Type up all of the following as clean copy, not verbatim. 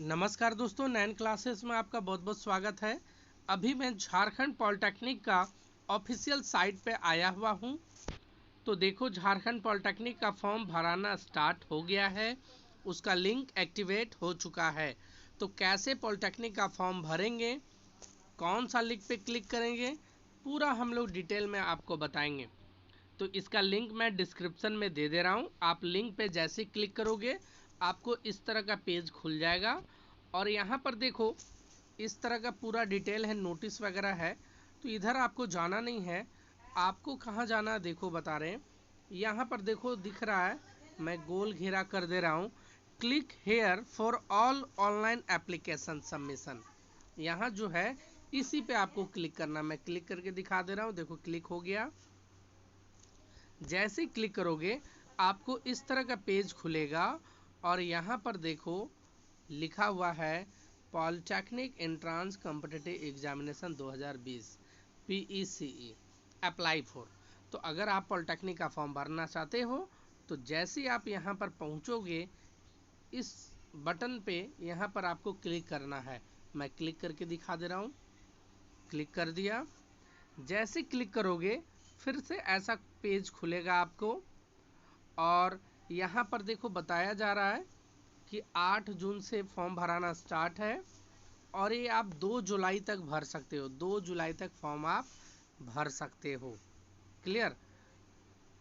नमस्कार दोस्तों, 9 क्लासेस में आपका बहुत बहुत स्वागत है। अभी मैं झारखंड पॉलिटेक्निक का ऑफिशियल साइट पे आया हुआ हूँ। तो देखो, झारखंड पॉलिटेक्निक का फॉर्म भराना स्टार्ट हो गया है, उसका लिंक एक्टिवेट हो चुका है। तो कैसे पॉलिटेक्निक का फॉर्म भरेंगे, कौन सा लिंक पे क्लिक करेंगे, पूरा हम लोग डिटेल में आपको बताएंगे। तो इसका लिंक मैं डिस्क्रिप्शन में दे दे रहा हूँ। आप लिंक पे जैसे क्लिक करोगे आपको इस तरह का पेज खुल जाएगा और यहाँ पर देखो इस तरह का पूरा डिटेल है, नोटिस वगैरह है। तो इधर आपको जाना नहीं है। आपको कहाँ जाना है देखो बता रहे हैं। यहाँ पर देखो दिख रहा है, मैं गोल घेरा कर दे रहा हूँ। Click here for all online application submission. यहाँ जो है इसी पे आपको क्लिक करना। मैं क्लिक करके दिखा दे रहा हूँ। देखो क्लिक हो गया। जैसे क्लिक करोगे आपको इस तरह का पेज खुलेगा और यहाँ पर देखो लिखा हुआ है polytechnic entrance competitive examination 2020 PECE apply for. तो अगर आप पॉलिटेक्निक का फॉर्म भरना चाहते हो तो जैसे आप यहाँ पर पहुँचोगे इस बटन पे यहाँ पर आपको क्लिक करना है। मैं क्लिक करके दिखा दे रहा हूँ। क्लिक कर दिया। जैसे क्लिक करोगे फिर से ऐसा पेज खुलेगा आपको और यहाँ पर देखो बताया जा रहा है कि 8 जून से फॉर्म भराना स्टार्ट है और ये आप 2 जुलाई तक भर सकते हो। 2 जुलाई तक फॉर्म आप भर सकते हो। क्लियर।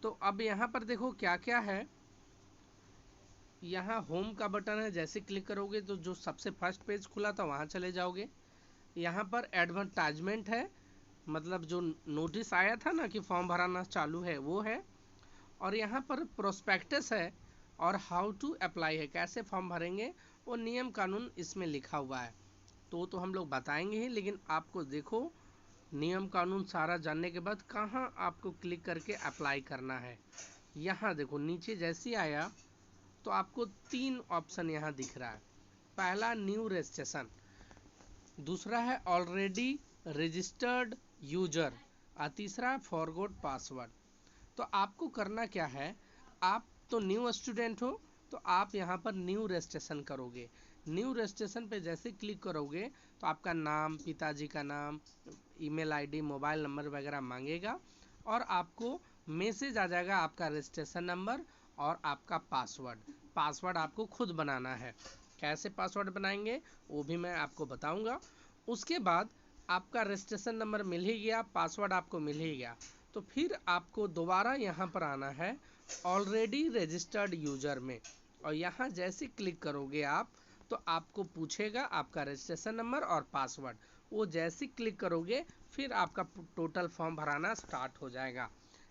तो अब यहाँ पर देखो क्या क्या है। यहाँ होम का बटन है, जैसे क्लिक करोगे तो जो सबसे फर्स्ट पेज खुला था वहाँ चले जाओगे। यहाँ पर एडवर्टाइजमेंट है, मतलब जो नोटिस आया था ना कि फॉर्म भराना चालू है वो है। और यहाँ पर प्रोस्पेक्टस है और हाउ टू अप्लाई है, कैसे फॉर्म भरेंगे वो नियम कानून इसमें लिखा हुआ है। तो हम लोग बताएंगे ही, लेकिन आपको देखो नियम कानून सारा जानने के बाद कहाँ आपको क्लिक करके अप्लाई करना है। यहाँ देखो नीचे जैसे आया तो आपको 3 ऑप्शन यहाँ दिख रहा है। पहला न्यू रजिस्ट्रेशन, दूसरा है ऑलरेडी रजिस्टर्ड यूजर और तीसरा फॉरगॉट पासवर्ड। तो आपको करना क्या है, आप तो न्यू स्टूडेंट हो तो आप यहाँ पर न्यू रजिस्ट्रेशन करोगे। न्यू रजिस्ट्रेशन पे जैसे क्लिक करोगे तो आपका नाम, पिताजी का नाम, ईमेल आईडी, मोबाइल नंबर वगैरह मांगेगा और आपको मैसेज आ जाएगा आपका रजिस्ट्रेशन नंबर और आपका पासवर्ड। पासवर्ड आपको खुद बनाना है। कैसे पासवर्ड बनाएंगे वो भी मैं आपको बताऊंगा। उसके बाद आपका रजिस्ट्रेशन नंबर मिल ही गया, पासवर्ड आपको मिल ही गया, तो फिर आपको दोबारा यहाँ पर आना है ऑलरेडी रजिस्टर्ड यूजर में और यहाँ जैसे क्लिक करोगे आप तो आपको पूछेगा आपका रजिस्ट्रेशन नंबर और पासवर्ड। वो जैसे क्लिक करोगे फिर आपका टोटल फॉर्म भराना स्टार्ट हो जाएगा।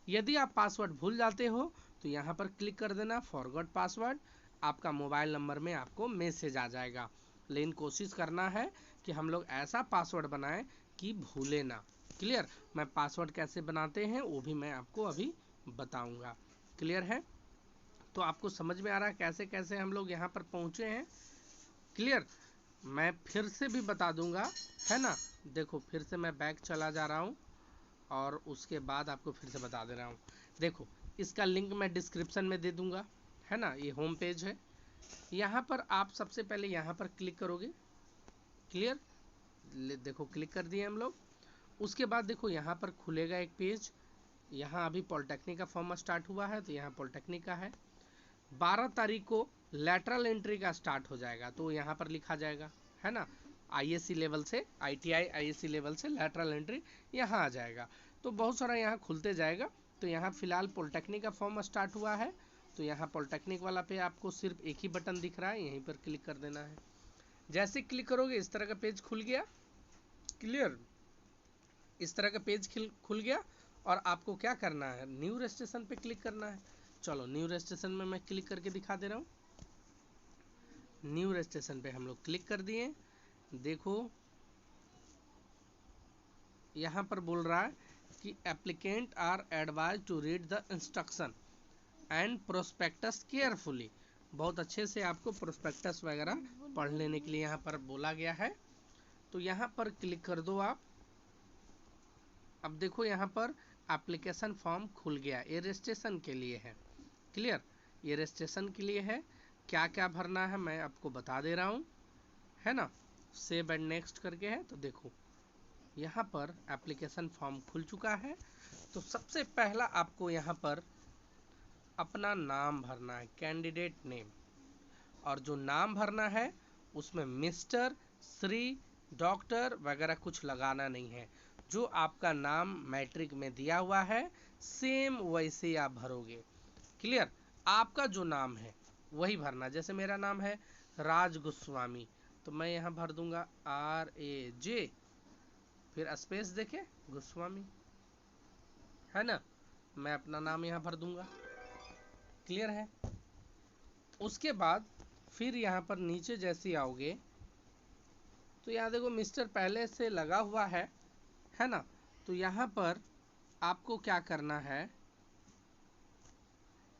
यदि आप पासवर्ड भूल जाते हो तो यहाँ पर क्लिक कर देना फॉरगॉट पासवर्ड। आपका मोबाइल नंबर में आपको मैसेज आ जाएगा। लेकिन कोशिश करना है कि हम लोग ऐसा पासवर्ड बनाएं कि भूले ना। क्लियर। मैं पासवर्ड कैसे बनाते हैं वो भी मैं आपको अभी बताऊंगा। क्लियर है। तो आपको समझ में आ रहा है कैसे कैसे हम लोग यहाँ पर पहुँचे हैं। क्लियर। मैं फिर से भी बता दूंगा, है ना। देखो फिर से मैं बैक चला जा रहा हूँ और उसके बाद आपको फिर से बता दे रहा हूँ। देखो इसका लिंक मैं डिस्क्रिप्शन में दे दूंगा, है ना। ये होम पेज है। यहाँ पर आप सबसे पहले यहाँ पर क्लिक करोगे। क्लियर। देखो क्लिक कर दिए हम लोग। उसके बाद देखो यहाँ पर खुलेगा एक पेज। यहाँ अभी पॉलिटेक्निक का फॉर्म स्टार्ट हुआ है तो यहाँ पॉलिटेक्निक का है। 12 तारीख को लैटरल एंट्री का स्टार्ट हो जाएगा तो यहाँ पर लिखा जाएगा, है ना। आईएससी लेवल से, आईटीआई आईएससी लेवल से लैटरल एंट्री यहाँ आ जाएगा। तो बहुत सारा यहाँ खुलते जाएगा। तो यहाँ फिलहाल पॉलिटेक्निक का फॉर्म स्टार्ट हुआ है तो यहाँ पॉलिटेक्निक वाला पे आपको सिर्फ एक ही बटन दिख रहा है, यहीं पर क्लिक कर देना है। जैसे क्लिक करोगे इस तरह का पेज खुल गया। क्लियर। इस तरह का पेज खुल गया और आपको क्या करना है, न्यू रजिस्ट्रेशन पे क्लिक करना है। चलो न्यू रजिस्ट्रेशन में मैं क्लिक करके दिखा दे रहा हूँ। न्यू रजिस्ट्रेशन पे हम लोग क्लिक कर दिए। देखो यहाँ पर बोल रहा है कि applicant are advise to read the instruction and prospectus carefully. बहुत अच्छे से आपको प्रोस्पेक्टस वगैरह पढ़ लेने के लिए यहाँ पर बोला गया है। तो यहाँ पर क्लिक कर दो आप। अब देखो यहाँ पर एप्लीकेशन फॉर्म खुल गया। ये रजिस्ट्रेशन के लिए है। क्लियर। ये रजिस्ट्रेशन के लिए है। क्या क्या भरना है मैं आपको बता दे रहा हूँ। है ना, सेव एंड नेक्स्ट करके है। तो देखो यहाँ पर एप्लीकेशन फॉर्म खुल चुका है। तो सबसे पहला आपको यहाँ पर अपना नाम भरना है, कैंडिडेट नेम, और जो नाम भरना है उसमें मिस्टर, श्री, डॉक्टर वगैरह कुछ लगाना नहीं है। जो आपका नाम मैट्रिक में दिया हुआ है सेम वैसे आप भरोगे। क्लियर? आपका जो नाम है वही भरना। जैसे मेरा नाम है राज गोस्वामी, तो मैं यहाँ भर दूंगा RAJ, फिर स्पेस देखे गोस्वामी, है ना, मैं अपना नाम यहाँ भर दूंगा। क्लियर है? उसके बाद फिर यहाँ पर नीचे जैसे आओगे तो यहाँ देखो मिस्टर पहले से लगा हुआ है ना। तो यहाँ पर आपको क्या करना है,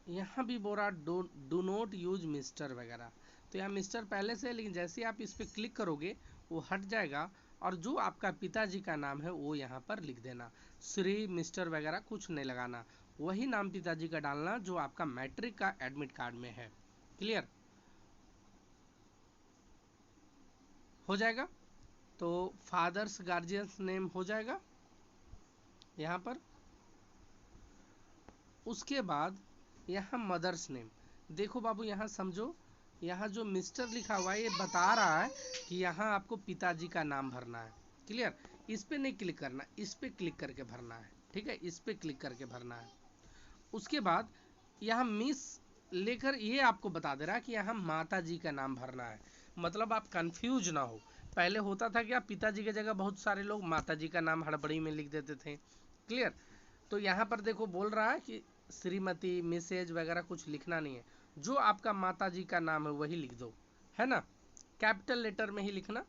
यहाँ भी बोला डू नॉट यूज मिस्टर वगैरह। तो यहाँ मिस्टर पहले से है, लेकिन जैसे आप इस पर क्लिक करोगे वो हट जाएगा, और जो आपका पिताजी का नाम है वो यहाँ पर लिख देना। श्री, मिस्टर वगैरह कुछ नहीं लगाना, वही नाम पिताजी का डालना जो आपका मैट्रिक का एडमिट कार्ड में है। क्लियर हो जाएगा? तो फादर्स गार्जियंस नेम हो जाएगा यहाँ पर। उसके बाद यहाँ मदर्स नेम, देखो बाबू यहाँ समझो, यहाँ जो मिस्टर लिखा हुआ है ये बता रहा है कि यहाँ आपको पिताजी का नाम भरना है। क्लियर? इस पे नहीं क्लिक करना, इस पे क्लिक करके भरना है। ठीक है, इस पे क्लिक करके भरना है। उसके बाद यहाँ मिस लेकर ये आपको बता दे रहा है कि यहाँ माता जी का नाम भरना है। मतलब आप कंफ्यूज ना हो। पहले होता था कि आप पिताजी की जगह बहुत सारे लोग माता जी का नाम हड़बड़ी में लिख देते थे। क्लियर? तो यहाँ पर देखो बोल रहा है कि श्रीमती, मिसेज वगैरह कुछ लिखना नहीं है, जो आपका माता जी का नाम है वही लिख दो, है ना, कैपिटल लेटर में ही लिखना।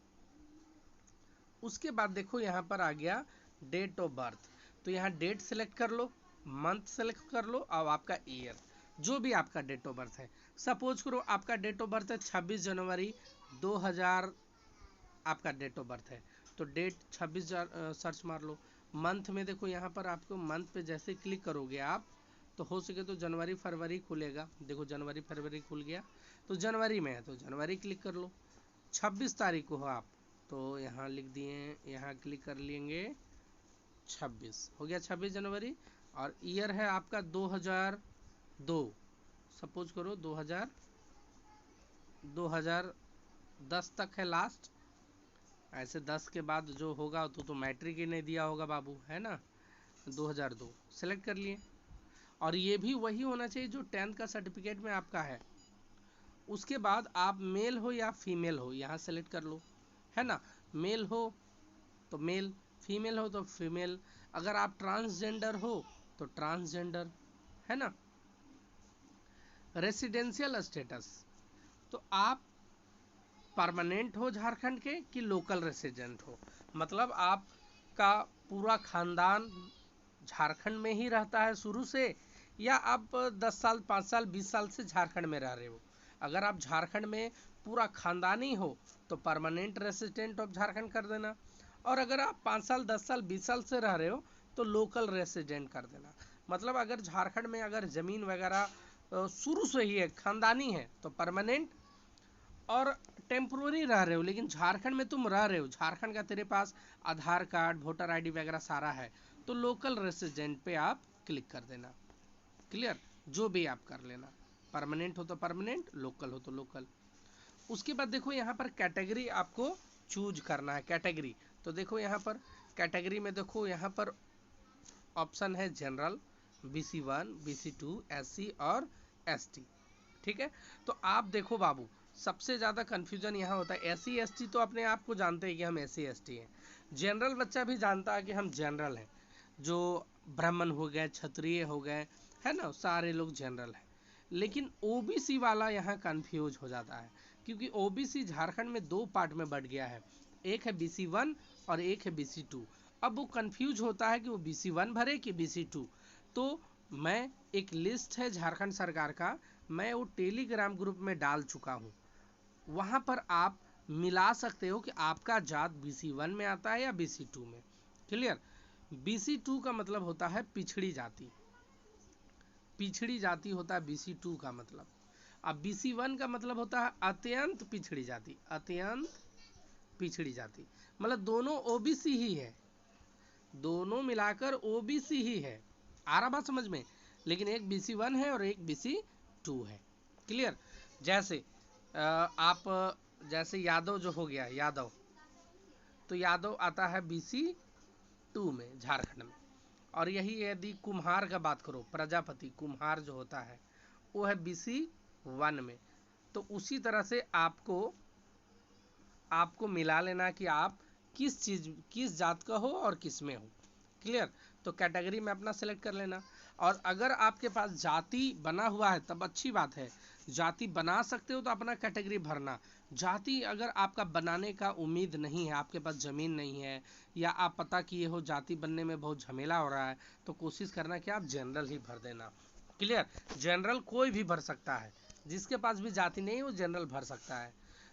उसके बाद देखो यहाँ पर आ गया डेट ऑफ बर्थ, तो यहाँ डेट सेलेक्ट कर लो, मंथ सेलेक्ट कर लो, और आपका ईयर, जो भी आपका डेट ऑफ बर्थ है। सपोज करो आपका डेट ऑफ बर्थ है 26 जनवरी 2000, आपका डेट ऑफ बर्थ है, तो डेट 26 सर्च मार लो। मंथ में देखो यहाँ पर आपको मंथ पे जैसे क्लिक करोगे आप, तो हो सके तो जनवरी फरवरी खुलेगा। देखो जनवरी फरवरी खुल गया, तो जनवरी में है तो जनवरी क्लिक कर लो। 26 तारीख को हो आप, तो यहाँ लिख दिए, यहाँ क्लिक कर लेंगे 26, हो गया 26 जनवरी। और ईयर है आपका 2002, सपोज करो 2010 तक है लास्ट। ऐसे 10 के बाद जो होगा तो मैट्रिक ही नहीं दिया होगा बाबू, है ना। 2002 सेलेक्ट कर लिए, और ये भी वही होना चाहिए जो 10th का सर्टिफिकेट में आपका है। उसके बाद आप मेल हो या फीमेल हो यहाँ सेलेक्ट कर लो, है ना। मेल हो तो मेल, फीमेल हो तो फीमेल, अगर आप ट्रांसजेंडर हो तो ट्रांसजेंडर, है ना। रेसिडेंशियल स्टेटस, तो आप परमानेंट हो झारखंड के कि लोकल रेसिडेंट हो, मतलब आपका पूरा खानदान झारखंड में ही रहता है शुरू से, या आप 10 साल 5 साल 20 साल से झारखंड में रह रहे हो। अगर आप झारखंड में पूरा खानदानी हो तो परमानेंट रेसिडेंट ऑफ झारखंड कर देना, और अगर आप 5 साल 10 साल 20 साल से रह रहे हो तो लोकल रेसिडेंट कर देना। मतलब अगर झारखंड में अगर ज़मीन वगैरह शुरू से ही है, खानदानी है, तो परमानेंट, और टेम्प्रोरी रह रहे हो लेकिन झारखंड में तुम रह रहे हो, झारखंड का तेरे पास आधार कार्ड वोटर आईडी वगैरह सारा है, तो लोकल रेसिडेंट पे आप क्लिक कर देना। क्लियर? जो भी आप कर लेना, परमानेंट हो तो परमानेंट, लोकल हो तो लोकल। उसके बाद देखो यहाँ पर कैटेगरी आपको चूज करना है, कैटेगरी। तो देखो यहाँ पर कैटेगरी में देखो यहाँ पर ऑप्शन है जनरल, BC1, BC2, SC और ST। ठीक है, तो आप देखो बाबू सबसे ज़्यादा कन्फ्यूजन यहाँ होता है। SC ST तो अपने आप को जानते हैं कि हम SC ST हैं, जनरल बच्चा भी जानता है कि हम जनरल हैं, जो ब्राह्मण हो गए, क्षत्रिय हो गए, है ना, सारे लोग जनरल हैं। लेकिन OBC वाला यहाँ कन्फ्यूज हो जाता है, क्योंकि OBC झारखंड में 2 पार्ट में बढ़ गया है, एक है BC1 और एक है BC2। अब वो कन्फ्यूज होता है कि वो BC1 भरे कि BC2। तो मैं एक लिस्ट है झारखंड सरकार का, मैं वो टेलीग्राम ग्रुप में डाल चुका हूँ, वहाँ पर आप मिला सकते हो कि आपका जात BC1 में आता है या BC2 में। क्लियर? BC2 का मतलब होता है पिछड़ी जाति, पिछड़ी जाति होता है BC2 का मतलब। अब BC1 का मतलब होता है अत्यंत पिछड़ी जाति, अत्यंत पिछड़ी जाति, मतलब दोनों ओबीसी ही है, दोनों मिलाकर ओबीसी ही है। आ रहा बात समझ में? लेकिन एक BC1 है और एक BC2 है। क्लियर? जैसे आप जैसे यादव जो हो गया, यादव, तो यादव आता है BC2 में, झारखंड में। और यही यदि कुम्हार का बात करो, प्रजापति कुम्हार जो होता है वो है BC1 में। तो उसी तरह से आपको मिला लेना कि आप किस जात का हो और किस में हो। क्लियर? तो कैटेगरी में अपना सेलेक्ट कर लेना। और अगर आपके पास जाति बना हुआ है तब अच्छी बात है, जाति बना सकते हो तो अपना कैटेगरी भरना। जाति अगर आपका बनाने का उम्मीद नहीं है, आपके पास ज़मीन नहीं है, या आप पता किए हो जाति बनने में बहुत झमेला हो रहा है, तो कोशिश करना कि आप जनरल ही भर देना। क्लियर? जनरल कोई भी भर सकता है, जिसके पास भी जाति नहीं है वो जनरल भर सकता है।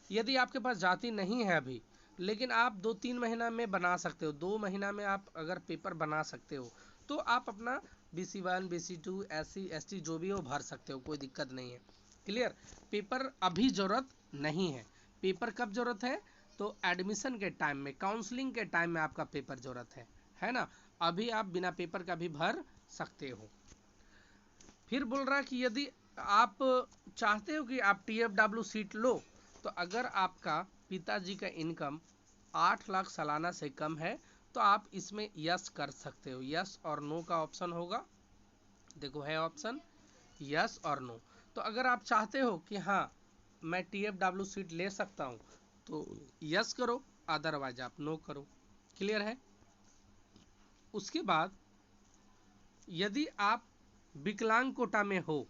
यदि आपके पास जाति नहीं है अभी, लेकिन आप 2-3 महीना में बना सकते हो, 2 महीना में आप अगर पेपर बना सकते हो, तो आप अपना BC1 BC2 SC ST जो भी हो भर सकते हो, कोई दिक्कत नहीं है। क्लियर? पेपर अभी ज़रूरत नहीं है। पेपर कब ज़रूरत है? तो एडमिशन के टाइम में, काउंसलिंग के टाइम में आपका पेपर ज़रूरत है ना? अभी आप बिना पेपर का भी भर सकते हो। फिर बोल रहा है कि यदि आप चाहते हो कि आप TFW सीट लो, तो अगर आपका पिताजी का इनकम 8 लाख सालाना से कम है तो आप इसमें यस कर सकते हो। यस और नो का ऑप्शन होगा, देखो है ऑप्शन यस और नो। तो अगर आप चाहते हो कि हाँ मैं TFW सीट ले सकता हूँ तो यस करो, अदरवाइज आप नो करो। क्लियर है? उसके बाद यदि आप विकलांग कोटा में हो,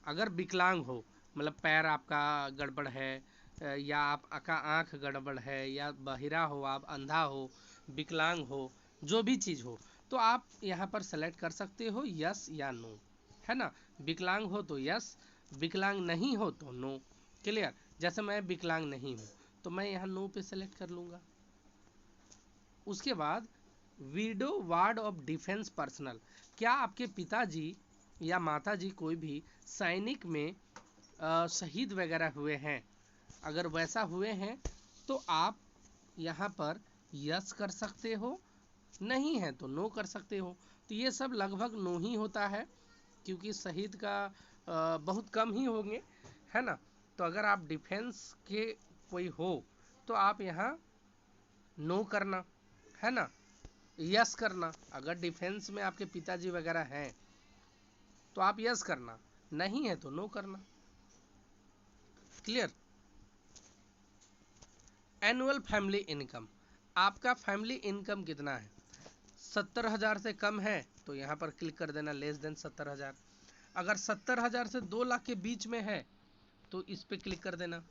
अगर विकलांग हो मतलब पैर आपका गड़बड़ है, या आपका आँख गड़बड़ है, या बहिरा हो, आप अंधा हो, विकलांग हो, जो भी चीज़ हो, तो आप यहाँ पर सेलेक्ट कर सकते हो यस या नो, है ना? विकलांग हो तो यस, विकलांग नहीं हो तो नो। क्लियर? जैसे मैं विकलांग नहीं हूँ तो मैं यहाँ नो पे सेलेक्ट कर लूँगा। उसके बाद window ward of defence personnel, क्या आपके पिताजी या माताजी कोई भी सैनिक में शहीद वगैरह हुए हैं? अगर वैसा हुए हैं तो आप यहाँ पर यस कर सकते हो, नहीं है तो नो कर सकते हो। तो ये सब लगभग नो ही होता है, क्योंकि शहीद का बहुत कम ही होंगे, है ना? तो अगर आप डिफेंस के कोई हो तो आप यहाँ नो करना, है ना? यस करना। अगर डिफेंस में आपके पिताजी वगैरह हैं तो आप यस करना, नहीं है तो नो करना। क्लियर? एनुअल फैमिली इनकम, आपका फैमिली इनकम कितना है? 70,000 से कम है तो यहाँ पर क्लिक कर देना लेस देन 70,000। अगर 70,000 से 2 लाख के बीच में है तो इस पे क्लिक कर देना।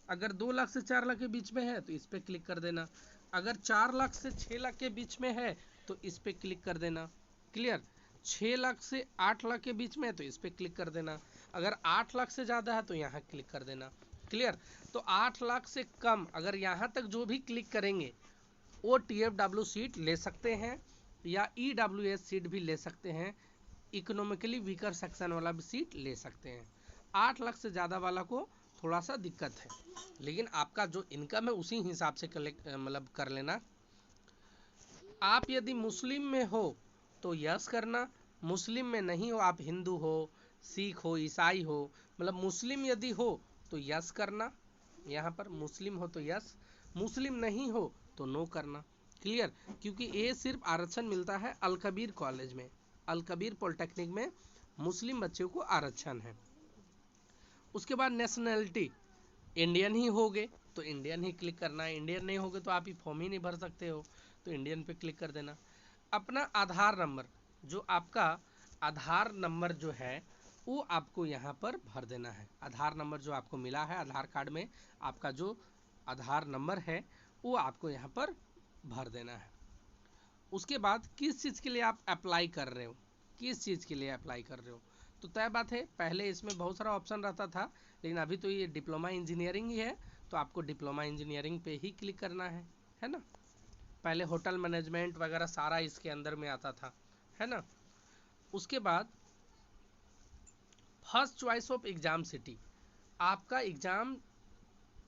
अगर 2 लाख से 4 लाख के बीच में है तो इस पे क्लिक कर देना। अगर 4 लाख से 6 लाख के बीच में है तो इस पे क्लिक कर देना। क्लियर? 6 लाख से 8 लाख के बीच में है तो इस पे क्लिक कर देना। अगर 8 लाख से ज़्यादा है तो यहाँ क्लिक कर देना। क्लियर? तो 8 लाख से कम अगर यहाँ तक जो भी क्लिक करेंगे वो TFW सीट ले सकते हैं, या EWS सीट भी ले सकते हैं, इकोनॉमिकली वीकर सेक्शन वाला भी सीट ले सकते हैं। 8 लाख से ज़्यादा वाला को थोड़ा सा दिक्कत है, लेकिन आपका जो इनकम है उसी हिसाब से मतलब कर लेना। आप यदि मुस्लिम में हो तो यस करना, मुस्लिम में नहीं हो, आप हिंदू हो, सिख हो, ईसाई हो, मतलब मुस्लिम यदि हो तो यस करना। यहाँ पर मुस्लिम हो तो यस, मुस्लिम नहीं हो तो नो करना। क्लियर? क्योंकि ये सिर्फ आरक्षण मिलता है अलकबीर कॉलेज में, अलकबीर पॉलिटेक्निक में मुस्लिम बच्चों को आरक्षण है। उसके बाद नेशनैलिटी, इंडियन ही होगे तो इंडियन ही क्लिक करना है, इंडियन नहीं होगे तो आप ही फॉर्म ही नहीं भर सकते हो, तो इंडियन पे क्लिक कर देना। अपना आधार नंबर, जो आपका आधार नंबर जो है वो आपको यहाँ पर भर देना है। आधार नंबर जो आपको मिला है आधार कार्ड में, आपका जो आधार नंबर है वो आपको यहाँ पर भर देना है। उसके बाद किस चीज़ के लिए आप अप्लाई कर रहे हो, किस चीज़ के लिए अप्लाई कर रहे हो, तो तय बात है पहले इसमें बहुत सारा ऑप्शन रहता था, लेकिन अभी तो ये डिप्लोमा इंजीनियरिंग ही है, तो आपको डिप्लोमा इंजीनियरिंग पे ही क्लिक करना है ना? पहले होटल मैनेजमेंट वगैरह सारा इसके अंदर में आता था, है ना? उसके बाद first choice of exam city, आपका एग्ज़ाम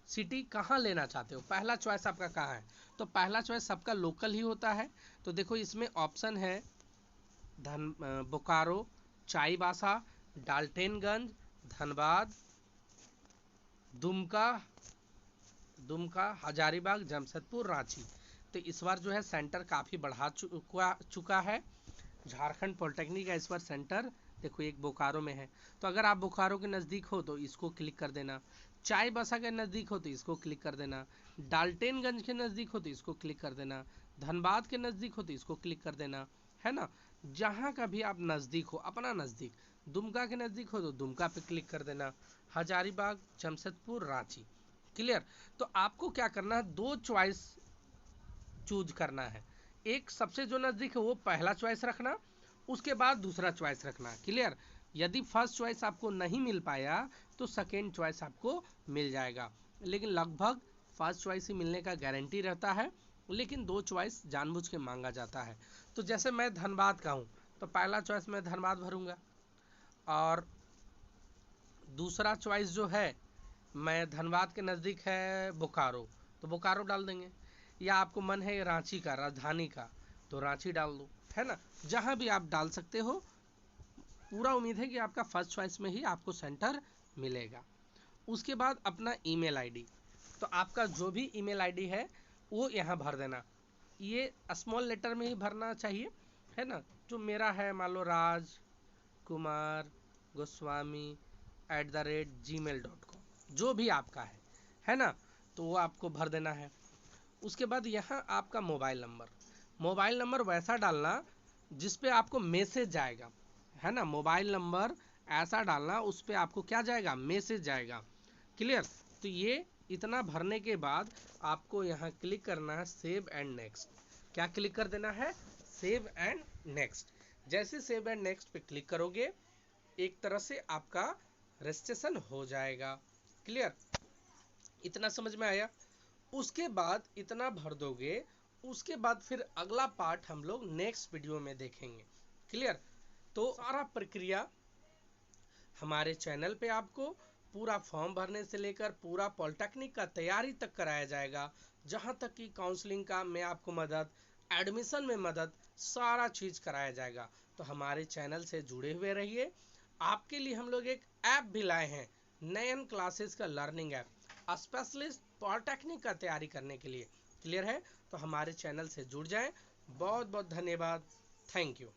सिटी कहाँ लेना चाहते हो, पहला चॉइस आपका कहाँ है, तो पहला चॉइस सबका लोकल ही होता है। तो देखो इसमें ऑप्शन है बोकारो, चाईबासा, डाल्टनगंज, धनबाद, दुमका दुमका हजारीबाग, जमशेदपुर, रांची। तो इस बार जो है सेंटर काफ़ी बढ़ा चुका है। झारखंड पॉलिटेक्निक का इस बार सेंटर देखो एक बोकारो में है। तो अगर आप बोकारो के नज़दीक हो तो इसको क्लिक कर देना, चाईबासा के नज़दीक हो तो इसको क्लिक कर देना, डाल्टनगंज के नज़दीक हो तो इसको क्लिक कर देना, धनबाद के नज़दीक हो तो इसको क्लिक कर देना, है ना। जहाँ का भी आप नज़दीक हो, अपना नज़दीक, दुमका के नज़दीक हो तो दुमका पे क्लिक कर देना, हजारीबाग, जमशेदपुर, रांची। क्लियर। तो आपको क्या करना है, दो चॉइस चूज करना है। एक सबसे जो नज़दीक है वो पहला चॉइस रखना, उसके बाद दूसरा चॉइस रखना। क्लियर। यदि फर्स्ट चॉइस आपको नहीं मिल पाया तो सेकेंड चॉइस आपको मिल जाएगा, लेकिन लगभग फर्स्ट चॉइस ही मिलने का गारंटी रहता है, लेकिन दो चॉइस जानबूझ के मांगा जाता है। तो जैसे मैं धनबाद का हूँ तो पहला चॉइस मैं धनबाद भरूंगा, और दूसरा चॉइस जो है मैं धनबाद के नज़दीक है बोकारो, तो बोकारो डाल देंगे। या आपको मन है रांची का, राजधानी का, तो रांची डाल दो, है ना। जहाँ भी आप डाल सकते हो। पूरा उम्मीद है कि आपका फर्स्ट चॉइस में ही आपको सेंटर मिलेगा। उसके बाद अपना ईमेल आईडी, तो आपका जो भी ईमेल आईडी है वो यहाँ भर देना। ये स्मॉल लेटर में ही भरना चाहिए, है ना। जो मेरा है मान लो राज कुमार गोस्वामी @gmail.com, जो भी आपका है ना, तो वो आपको भर देना है। उसके बाद यहाँ आपका मोबाइल नंबर वैसा डालना जिस पे आपको मैसेज जाएगा, है ना। मोबाइल नंबर ऐसा डालना उस पे आपको क्या जाएगा, मैसेज जाएगा। क्लियर। तो ये इतना भरने के बाद आपको यहाँ क्लिक करना है सेव एंड नेक्स्ट। क्या क्लिक कर देना है, सेव एंड नेक्स्ट। जैसे सेव एंड नेक्स्ट पे क्लिक करोगे एक तरह से आपका रजिस्ट्रेशन हो जाएगा। क्लियर। इतना समझ में आया। उसके बाद इतना भर दोगे, उसके बाद फिर अगला पार्ट हम लोग नेक्स्ट वीडियो में देखेंगे। क्लियर। तो सारा प्रक्रिया हमारे चैनल पे आपको पूरा फॉर्म भरने से लेकर पूरा पॉलिटेक्निक का तैयारी तक कराया जाएगा, जहां तक कि काउंसलिंग का में आपको मदद, एडमिशन में मदद, सारा चीज कराया जाएगा। तो हमारे चैनल से जुड़े हुए रहिए। आपके लिए हम लोग एक ऐप भी लाए हैं, नयन क्लासेस का लर्निंग ऐप, स्पेशलिस्ट पॉलिटेक्निक का तैयारी करने के लिए। क्लियर है। तो हमारे चैनल से जुड़ जाएं। बहुत बहुत धन्यवाद। Thank you.